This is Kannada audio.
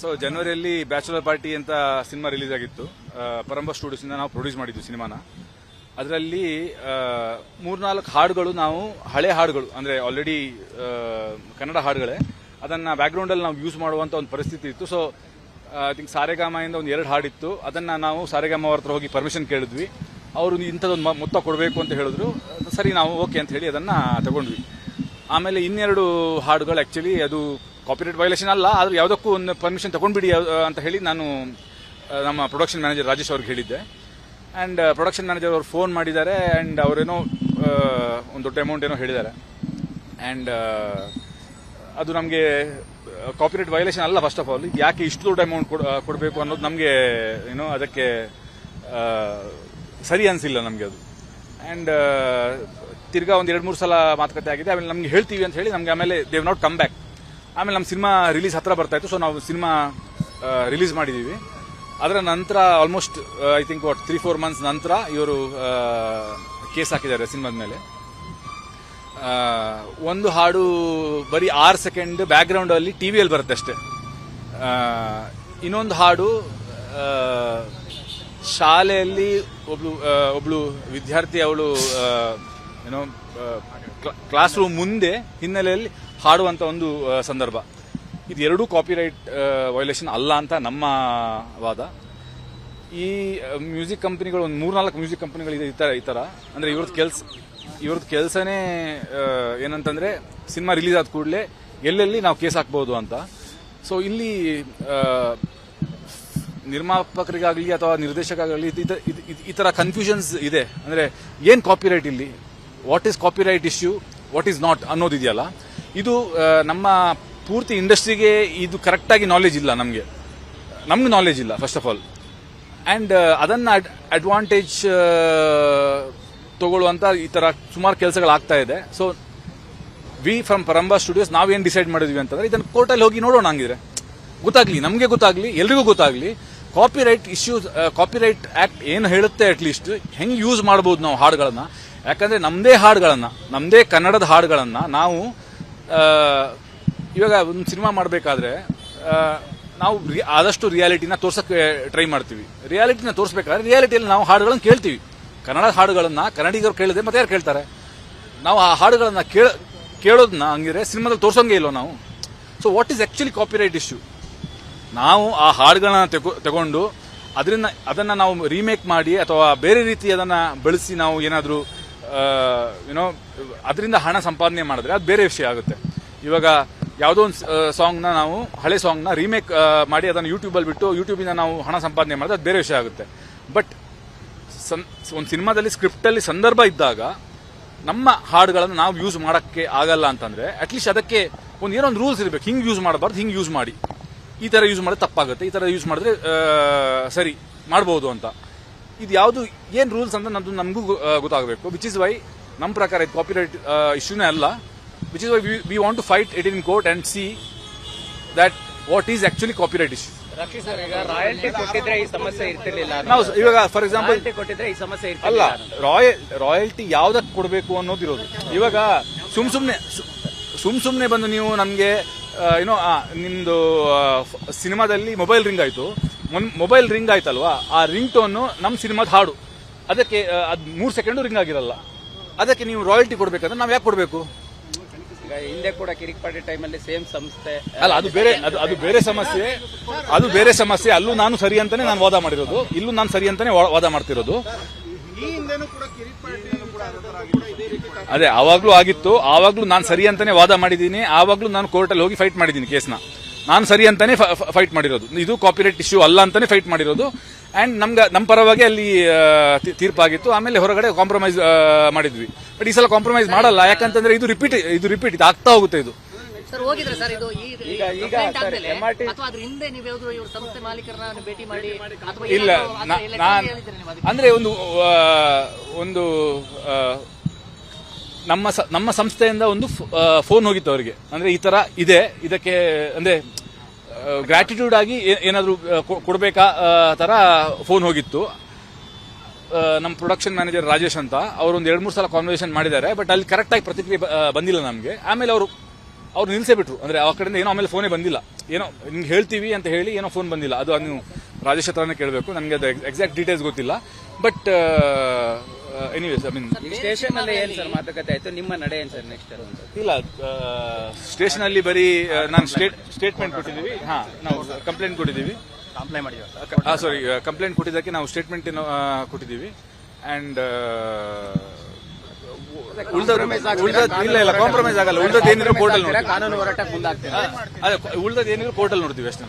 ಸೊ ಜನವರಿಯಲ್ಲಿ ಬ್ಯಾಚುಲರ್ ಪಾರ್ಟಿ ಅಂತ ಸಿನಿಮಾ ರಿಲೀಸ್ ಆಗಿತ್ತು. ಪರಂಬ ಸ್ಟುಡಿಯೋಸ್ ಇಂದ ನಾವು ಪ್ರೊಡ್ಯೂಸ್ ಮಾಡಿದ್ವಿ ಸಿನಿಮಾನ. ಅದರಲ್ಲಿ 3-4 ಹಾಡುಗಳು ನಾವು ಹಳೆ ಹಾಡುಗಳು ಅಂದ್ರೆ ಆಲ್ರೆಡಿ ಕನ್ನಡ ಹಾಡುಗಳೇ, ಅದನ್ನ ಬ್ಯಾಕ್ಗ್ರೌಂಡ್ ಅಲ್ಲಿ ನಾವು ಯೂಸ್ ಮಾಡುವಂತ ಒಂದು ಪರಿಸ್ಥಿತಿ ಇತ್ತು. ಸೊ ಐ ಥಿಂಕ್ ಸಾರೆಗಾಮದಿಂದ ಒಂದು 2 ಹಾಡಿತ್ತು. ಅದನ್ನ ನಾವು ಸಾರೆಗಾಮ ಅವ್ರ ಹತ್ರ ಹೋಗಿ ಪರ್ಮಿಷನ್ ಕೇಳಿದ್ವಿ. ಅವರು ಇಂಥದ್ದೊಂದು ಮೊತ್ತ ಕೊಡಬೇಕು ಅಂತ ಹೇಳಿದ್ರು. ಸರಿ ನಾವು ಓಕೆ ಅಂತ ಹೇಳಿ ಅದನ್ನ ತಗೊಂಡ್ವಿ. ಆಮೇಲೆ 2 ಹಾಡುಗಳು ಆಕ್ಚುಲಿ ಅದು ಕಾಪಿರೈಟ್ ವೈಲೇಷನ್ ಅಲ್ಲ, ಆದ್ರೆ ಯಾವುದಕ್ಕೂ ಒಂದು ಪರ್ಮಿಷನ್ ತಗೊಂಡ್ಬಿಡಿ ಅಂತ ಹೇಳಿ ನಾನು ನಮ್ಮ ಪ್ರೊಡಕ್ಷನ್ ಮ್ಯಾನೇಜರ್ ರಾಜೇಶ್ ಅವ್ರಿಗೆ ಹೇಳಿದ್ದೆ. ಅಂಡ್ ಪ್ರೊಡಕ್ಷನ್ ಮ್ಯಾನೇಜರ್ ಅವ್ರು ಫೋನ್ ಮಾಡಿದ್ದಾರೆ ಅಂಡ್ ಅವರೇನೋ ಒಂದು ದೊಡ್ಡ ಅಮೌಂಟ್ ಏನೋ ಹೇಳಿದ್ದಾರೆ. ಅಂಡ್ ಅದು ನಮಗೆ ಕಾಪಿರೈಟ್ ವೈಲೇಷನ್ ಅಲ್ಲ. ಫಸ್ಟ್ ಆಫ್ ಆಲ್ ಯಾಕೆ ಇಷ್ಟು ದೊಡ್ಡ ಅಮೌಂಟ್ ಕೊಡಬೇಕು ಅನ್ನೋದು ನಮಗೆ ಏನೋ ಅದಕ್ಕೆ ಸರಿ ಅನಿಸಿಲ್ಲ ನಮಗೆ ಅದು. ಅಂಡ್ ತಿರ್ಗಾ ಒಂದು 2-3 ಸಲ ಮಾತುಕತೆ ಆಗಿದೆ. ಆಮೇಲೆ ನಮ್ಗೆ ಹೇಳ್ತೀವಿ ಅಂತ ಹೇಳಿ ನಮ್ಗೆ ಆಮೇಲೆ ದೇವ್ ನಾಟ್ ಕಮ್ ಬ್ಯಾಕ್. ಆಮೇಲೆ ನಮ್ಮ ಸಿನಿಮಾ ರಿಲೀಸ್ ಹತ್ರ ಬರ್ತಾ ಇತ್ತು. ಸೊ ನಾವು ಸಿನಿಮಾ ರಿಲೀಸ್ ಮಾಡಿದೀವಿ. ಅದರ ನಂತರ ಆಲ್ಮೋಸ್ಟ್ ಐ ಥಿಂಕ್ 3-4 ಮಂತ್ಸ್ ನಂತರ ಇವರು ಕೇಸ್ ಹಾಕಿದ್ದಾರೆ ಸಿನಿಮಾದ ಮೇಲೆ. ಒಂದು ಹಾಡು ಬರೀ 6 ಸೆಕೆಂಡ್ ಬ್ಯಾಕ್ಗ್ರೌಂಡ್ ಅಲ್ಲಿ ಟಿವಿಯಲ್ಲಿ ಬರುತ್ತೆ ಅಷ್ಟೇ. ಇನ್ನೊಂದು ಹಾಡು ಶಾಲೆಯಲ್ಲಿ ಒಬ್ಳು ವಿದ್ಯಾರ್ಥಿ ಅವಳು ಏನೋ ಕ್ಲಾಸ್ ರೂಮ್ ಮುಂದೆ ಹಿನ್ನೆಲೆಯಲ್ಲಿ ಹಾಡುವಂತ ಒಂದು ಸಂದರ್ಭ. ಇದು 2 ಕಾಪಿರೈಟ್ ವೈಲೇಷನ್ ಅಲ್ಲ ಅಂತ ನಮ್ಮ ವಾದ. ಈ ಮ್ಯೂಸಿಕ್ ಕಂಪನಿಗಳು ಒಂದು 3-4 ಮ್ಯೂಸಿಕ್ ಕಂಪನಿಗಳು ಈ ತರ ಅಂದ್ರೆ ಇವ್ರದ್ದು ಕೆಲಸನೇ ಏನಂತಂದ್ರೆ ಸಿನಿಮಾ ರಿಲೀಸ್ ಆದ ಕೂಡಲೇ ಎಲ್ಲೆಲ್ಲಿ ನಾವು ಕೇಸ್ ಹಾಕ್ಬಹುದು ಅಂತ. ಸೊ ಇಲ್ಲಿ ನಿರ್ಮಾಪಕರಿಗಾಗಲಿ ಅಥವಾ ನಿರ್ದೇಶಕರಾಗಲಿ ಈ ತರ ಕನ್ಫ್ಯೂಷನ್ಸ್ ಇದೆ. ಅಂದ್ರೆ ಏನ್ ಕಾಪಿರೈಟ್ ಇಲ್ಲಿ, what is copyright issue, what is not ಅನ್ನೋದಿದೆಯಲ್ಲ, ಇದು ನಮ್ಮ ಪೂರ್ತಿ ಇಂಡಸ್ಟ್ರಿಗೆ ಇದು ಕರೆಕ್ಟ್ ಆಗಿ ನಾಲೆಜ್ ಇಲ್ಲ. ನಮ್ಗೆ ನಾಲೆಜ್ ಇಲ್ಲ ಫಸ್ಟ್ ಆಫ್ ಆಲ್. ಅಂಡ್ ಅದನ್ನ ಅಡ್ವಾಂಟೇಜ್ ತಗೊಳ್ಳುವಂತ ಈ ತರ ಸುಮಾರು ಕೆಲಸಗಳಾಗ್ತಾ ಇದೆ. ಸೊ ವಿ ಫ್ರಮ್ ಪರಂಬ ಸ್ಟುಡಿಯೋಸ್ ನಾವೇನ್ ಡಿಸೈಡ್ ಮಾಡಿದ್ವಿ ಅಂತಂದ್ರೆ ಇದನ್ನ ಕೋರ್ಟಲ್ಲಿ ಹೋಗಿ ನೋಡೋಣ. ಹಂಗಿದ್ರೆ ಗೊತ್ತಾಗ್ಲಿ, ನಮಗೆ ಗೊತ್ತಾಗ್ಲಿ, ಎಲ್ರಿಗೂ ಗೊತ್ತಾಗ್ಲಿ ಕಾಪಿರೈಟ್ ಇಶ್ಯೂಸ್, ಕಾಪಿರೈಟ್ ಆಕ್ಟ್ ಏನು ಹೇಳುತ್ತೆ, ಅಟ್ಲೀಸ್ಟ್ ಹೆಂಗ್ ಯೂಸ್ ಮಾಡಬಹುದು ನಾವು ಹಾಡುಗಳನ್ನ. ಯಾಕಂದ್ರೆ ನಮ್ದೇ ಕನ್ನಡದ ಹಾಡುಗಳನ್ನ ನಾವು ಇವಾಗ ಒಂದು ಸಿನಿಮಾ ಮಾಡಬೇಕಾದ್ರೆ ನಾವು ಆದಷ್ಟು ರಿಯಾಲಿಟಿನ ತೋರ್ಸಕ್ಕೆ ಟ್ರೈ ಮಾಡ್ತೀವಿ. ರಿಯಾಲಿಟಿನ ತೋರಿಸಬೇಕಾದ್ರೆ ರಿಯಾಲಿಟಿಯಲ್ಲಿ ನಾವು ಹಾಡುಗಳನ್ನ ಕೇಳ್ತೀವಿ. ಕನ್ನಡ ಹಾಡುಗಳನ್ನ ಕನ್ನಡಿಗರು ಕೇಳಿದ್ರೆ ಮತ್ತೆ ಯಾರು ಕೇಳ್ತಾರೆ? ನಾವು ಆ ಹಾಡುಗಳನ್ನ ಕೇಳೋದನ್ನ ಹಂಗಿದ್ರೆ ಸಿನಿಮಾದಲ್ಲಿ ತೋರ್ಸಂಗೇ ಇಲ್ವೋ ನಾವು. So what is actually copyright issue? ನಾವು ಆ ಹಾಡುಗಳನ್ನ ತಗೊಂಡು ಅದನ್ನ ನಾವು ರೀಮೇಕ್ ಮಾಡಿ ಅಥವಾ ಬೇರೆ ರೀತಿ ಅದನ್ನ ಬಳಸಿ ನಾವು ಏನಾದರೂ ಏನೋ ಅದರಿಂದ ಹಣ ಸಂಪಾದನೆ ಮಾಡಿದ್ರೆ ಅದು ಬೇರೆ ವಿಷಯ ಆಗುತ್ತೆ. ಇವಾಗ ಯಾವುದೋ ಒಂದು ಸಾಂಗ್ನ ನಾವು ಹಳೆ ಸಾಂಗ್ನ ರೀಮೇಕ್ ಮಾಡಿ ಅದನ್ನು ಯೂಟ್ಯೂಬಲ್ಲಿ ಬಿಟ್ಟು ಯೂಟ್ಯೂಬಿಂದ ನಾವು ಹಣ ಸಂಪಾದನೆ ಮಾಡಿದ್ರೆ ಅದು ಬೇರೆ ವಿಷಯ ಆಗುತ್ತೆ. ಬಟ್ ಒಂದು ಸಿನಿಮಾದಲ್ಲಿ ಸ್ಕ್ರಿಪ್ಟಲ್ಲಿ ಸಂದರ್ಭ ಇದ್ದಾಗ ನಮ್ಮ ಹಾಡುಗಳನ್ನು ನಾವು ಯೂಸ್ ಮಾಡೋಕ್ಕೆ ಆಗಲ್ಲ ಅಂತಂದ್ರೆ ಅಟ್ಲೀಸ್ಟ್ ಅದಕ್ಕೆ ಏನೋ ಒಂದು ರೂಲ್ಸ್ ಇರಬೇಕು. ಹಿಂಗೆ ಯೂಸ್ ಮಾಡಬಾರ್ದು, ಹಿಂಗೆ ಯೂಸ್ ಮಾಡಿ, ಈ ಥರ ಯೂಸ್ ಮಾಡಿದ್ರೆ ತಪ್ಪಾಗುತ್ತೆ, ಈ ಥರ ಯೂಸ್ ಮಾಡಿದ್ರೆ ಸರಿ ಮಾಡ್ಬೋದು ಅಂತ. ಇದು ಯಾವುದು ಏನು ರೂಲ್ಸ್ ಅಂತ ನಮಗೂ ಗೊತ್ತಾಗಬೇಕು. ವಿಚ್ ಇಸ್ ವೈ ನಮ್ಮ ಪ್ರಕಾರ ಇದು ಕಾಪಿರೈಟ್ ಇಶ್ಯೂನೇ ಅಲ್ಲ. Which is why we want to fight it in court and see that what is actually copyright issue. Royalty ಕೊಟ್ಟಿದ್ರೆ ಈ ಸಮಸ್ಯೆ ಇರ್ತಿರ್ಲಿಲ್ಲ. ನಾವು ಇವಾಗ ಫಾರ್ ಎಕ್ಸಾಂಪಲ್ ಕೊಟ್ಟಿದ್ರೆ ಈ ಸಮಸ್ಯೆ ಅಲ್ಲ, ರಾಯಲ್ಟಿ ಯಾವ್ದಕ್ಕೆ ಕೊಡಬೇಕು ಅನ್ನೋದಿರೋದು. ಇವಾಗ ಸುಮ್ನೆ ಬಂದು ನೀವು ನಮ್ಗೆ ಏನೋ ನಿಮ್ದು ಸಿನಿಮಾದಲ್ಲಿ ಮೊಬೈಲ್ ರಿಂಗ್ ಆಯ್ತಲ್ವಾ, ಆ ರಿಂಗ್ ಟೋನ್ ನಮ್ಮ ಸಿನಿಮಾದ ಹಾಡು, ಅದಕ್ಕೆ ಅದು 3 ಸೆಕೆಂಡ್ ರಿಂಗ್ ಆಗಿರಲ್ಲ. ಅದಕ್ಕೆ ನೀವು ರಾಯಲ್ಟಿ ಕೊಡ್ಬೇಕಂದ್ರೆ ನಾವ್ ಯಾಕೆ ಕೊಡ್ಬೇಕು? ಹಿಂದೆ ಕೂಡ ಕಿರಿಕ್ ಪಾರ್ಟಿ ಟೈಮಲ್ಲಿ ಸೇಮ್ ಸಂಸ್ಥೆ ಅಲ್ಲ, ಅದು ಬೇರೆ ಸಮಸ್ಯೆ. ಅಲ್ಲೂ ನಾನು ಸರಿ ಅಂತಾನೆ ನಾನು ವಾದ ಮಾಡಿರೋದು, ಇಲ್ಲೂ ನಾನು ಸರಿ ಅಂತಾನೆ ವಾದ ಮಾಡ್ತಿರೋದು. ಅದೇ ಆವಾಗ್ಲೂ ಆಗಿತ್ತು, ಆವಾಗ್ಲೂ ನಾನು ಸರಿ ಅಂತಾನೆ ವಾದ ಮಾಡಿದ್ದೀನಿ, ಆವಾಗ್ಲೂ ನಾನು ಕೋರ್ಟಲ್ಲಿ ಹೋಗಿ ಫೈಟ್ ಮಾಡಿದ್ದೀನಿ ಕೇಸ್ನ. ನಾನು ಸರಿ ಅಂತಾನೆ ಫೈಟ್ ಮಾಡಿರೋದು, ಇದು ಕಾಪಿರೈಟ್ ಇಶ್ಯೂ ಅಲ್ಲ ಅಂತಾನೆ ಫೈಟ್ ಮಾಡಿರೋದು. ಅಂಡ್ ನಮ್ಮ ಪರವಾಗಿ ಅಲ್ಲಿ ತೀರ್ಪಾಗಿತ್ತು. ಆಮೇಲೆ ಹೊರಗಡೆ ಕಾಂಪ್ರಮೈಸ್ ಮಾಡಿದ್ವಿ. ಬಟ್ ಈ ಸಲ ಕಾಂಪ್ರಮೈಸ್ ಮಾಡಲ್ಲ. ಯಾಕಂತಂದ್ರೆ ಇದು ರಿಪೀಟ್ ಇದು ಆಗ್ತಾ ಹೋಗುತ್ತೆ. ಇದು ಇಲ್ಲ, ಅಂದ್ರೆ ಒಂದು ನಮ್ಮ ಸಂಸ್ಥೆಯಿಂದ ಒಂದು ಫೋನ್ ಹೋಗಿತ್ತು ಅವರಿಗೆ. ಅಂದ್ರೆ ಈ ತರ ಇದೆ, ಇದಕ್ಕೆ ಅಂದ್ರೆ ಗ್ರಾಟಿಟ್ಯೂಡ್ ಆಗಿ ಏನಾದ್ರು ಕೊಡ್ಬೇಕಾ ತರ ಫೋನ್ ಹೋಗಿತ್ತು. ನಮ್ಮ ಪ್ರೊಡಕ್ಷನ್ ಮ್ಯಾನೇಜರ್ ರಾಜೇಶ್ ಅಂತ ಅವರು ಒಂದು 2-3 ಸಲ ಕಾನ್ವರ್ಸೇಷನ್ ಮಾಡಿದ್ದಾರೆ. ಬಟ್ ಅಲ್ಲಿ ಕರೆಕ್ಟ್ ಆಗಿ ಪ್ರತಿಕ್ರಿಯೆ ಬಂದಿಲ್ಲ ನಮಗೆ. ಆಮೇಲೆ ಅವರು ಅವ್ರು ನಿಲ್ಸೇ ಬಿಟ್ರು. ಅಂದ್ರೆ ಆ ಕಡೆಯಿಂದ ಏನೋ ಆಮೇಲೆ ಫೋನೇ ಬಂದಿಲ್ಲ, ಏನೋ ನಿಮ್ಗೆ ಹೇಳ್ತೀವಿ ಅಂತ ಹೇಳಿ ಏನೋ ಫೋನ್ ಬಂದಿಲ್ಲ. ಅದು ನೀವು ರಾಜೇಶ್ ಹತ್ರನೇ ಕೇಳಬೇಕು, ನನಗೆ ಅದು ಎಕ್ಸಾಕ್ಟ್ ಡೀಟೇಲ್ಸ್ ಗೊತ್ತಿಲ್ಲ. ಬಟ್ ಎನಿವೇಸ್, ಐ ಮೀನ್ ಈಗ ಸ್ಟೇಷನ್ ಅಲ್ಲಿ ಏನ್ ಸರ್ ಮಾತುಕತೆ ಆಯ್ತು, ನಿಮ್ಮ ನಡೆ ಏನ್ ಸರ್ ನೆಕ್ಸ್ಟ್ ಅಂತ? ಇಲ್ಲ, ಸ್ಟೇಷನ್ ಅಲ್ಲಿ ಬರೀ ನಾನು ಸ್ಟೇಟ್ಮೆಂಟ್ ಕೊಟ್ಟಿದ್ದೀವಿ. ನಾವು ಕಂಪ್ಲೇಂಟ್ ಕೊಟ್ಟಿದ್ದೀವಿ. ಸಾರಿ, ಕಂಪ್ಲೇಂಟ್ ಕೊಟ್ಟಿದ್ದಕ್ಕೆ ನಾವು ಸ್ಟೇಟ್ಮೆಂಟ್ ಕೊಟ್ಟಿದ್ದೀವಿ. ಅಂಡ್ ಇಲ್ಲ ಕಾಂಪ್ರಮೈಸ್ ಆಗಲ್ಲ. ಉಳ್ದದ್ದು ಏನಿದ್ರು ಕೋರ್ಟಲ್ ಕಾನೂನು ಹೋರಾಟಕ್ಕೆ ಮುಂದಾಗ್ತದೆ. ಉಳ್ದದ್ದು ಏನಿದ್ರು ಕೋರ್ಟಲ್ ನೋಡ್ತೀವಿ ಅಷ್ಟೇ.